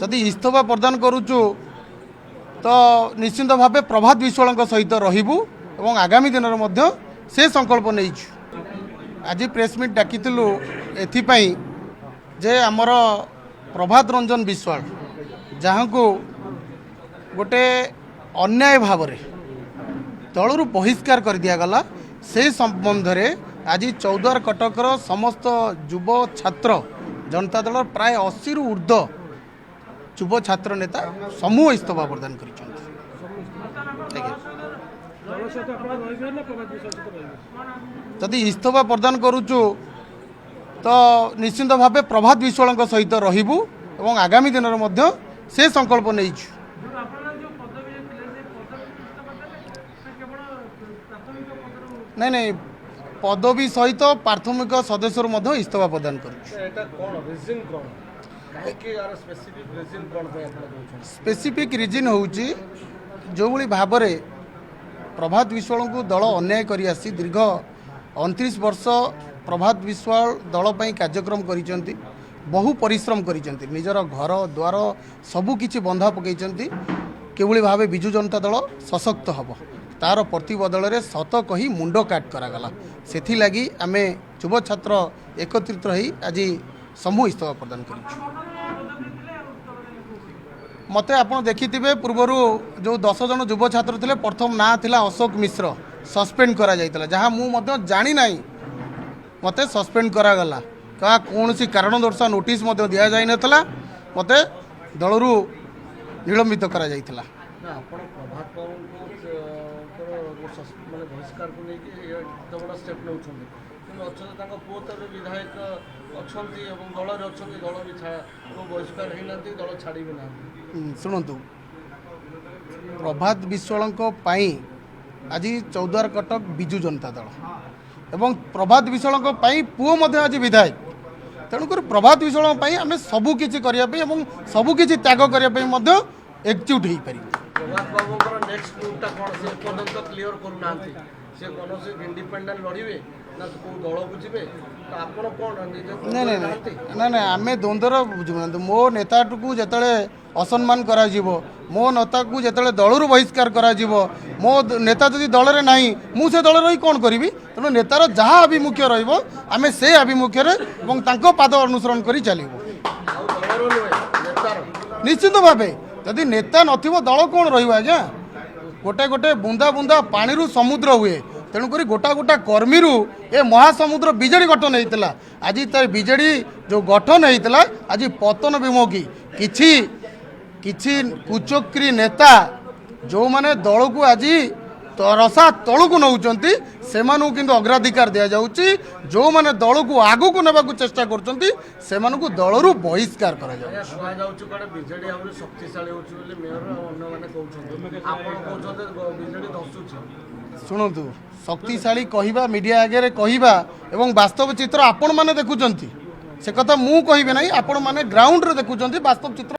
जदि इस्तफा प्रदान करुचु तो निश्चिंत भाव प्रभात विश्वाल सहित रहिबु एवं आगामी दिन में से संकल्प नहीं। आज प्रेस मीट डाकिलु एथिपाई जे आमर प्रभात रंजन विश्वाल जहाँ को गोटे अन्याय भाव दलू बहिष्कार कर दिगला से संबंध में आज चौद्वार कटकर समस्त युव छात्र जनता दल प्राय 80 रु ऊर्ध्व युव छात्र नेता समूह इस्तफा प्रदान कर। जदि इस्तफा प्रदान करुचु तो निश्चिंत भाव प्रभात विश्वाल सहित रहिबु एवं आगामी दिन में से संकल्प नहीं। नहीं पदवी सहित प्राथमिक सदस्य इस्तफा प्रदान कर। स्पेसिफिक रिजन हूँ जो भाव में प्रभात विश्वाल को दल अन्याय करी आसी दीर्घ 29 वर्ष प्रभात विश्वाल दल पर कार्यक्रम करिसेंती बहु परिश्रम करिसेंती निजर घर द्वार सबुकिछि बंधा पकईचंती केवली भावे बिजु जनता दल सशक्त हब तार प्रतिबदल में सत कही मुंड काट करागला से लगी आमे युव छात्र एकत्रित रही आज समूह इस्तफा प्रदान कर। मते आपण देखिथिबे पूर्वर जो 10 जन युव छात्र थे प्रथम ना थिला अशोक मिश्र सस्पेंड करा जायतला जहाँ मु मते जानी नाही मते सस्पेंड करागला का कौन सी कारण दर्शा नोटिस मते दिया जाय नथला मते दलरू निलंबित करा जायतला। बहिष्कार को लेकिन बड़ा स्टेप नौ विधायक अच्छा दल दल भी बहिष्कार दल छाड़ी ना। शुणु प्रभात विश्वाल आज चौद्वार कटक बिजु जनता दल एवं प्रभात विश्वाल पुओ आज विधायक तेणुक प्रभात विश्वाल आम सबुकि सबुकि त्याग करने एकजुट हो पार। प्रभात बाबू नेक्स्ट मूवटा कौन से पर्यटन क्लियर करूना से कौन से इंडिपेंडेंट लड़े ना को दल बुझे तो आप कौन ना आम द्वंद्वर बुझुना मो नेता को जिते असम्मान करा मो नेता को जिते दलू बहिष्कार करा मो नेता जदि दल में ना मुझे दल रही कौन करी तेणु नेतार जहाँ आभिमुख्य रमें से आभिमुख्य पाद अनुसरण कर चलू निश्चित भाव जदि नेता नथिबो दल कौन रहिबो आज्ञा गोटे गोटे बुंदा बुंदा पानी रु समुद्र हुए तेणुक गोटा गोटा कर्मी रु ए महासमुद्र बिजेडी गठन होता आज बिजेडी जो गठन होता आज पतन विमुखी किछि किछि कुचक्री नेता जो माने दल को आज रसा तलू को नौकरी से अग्राधिकार दि जाऊँगी जो माने दल को आगू को नेबा चेष्टा करछंती सेमानकु दलरू बहिष्कार करा शुणु शक्तिशाली कहवा मीडिया आगे कहवा एवं वास्तव चित्र आपण माने देखुचंती से कथा मु कहबे नहीं आपण माने ग्राउंड रे देखुचंती वास्तव चित्र।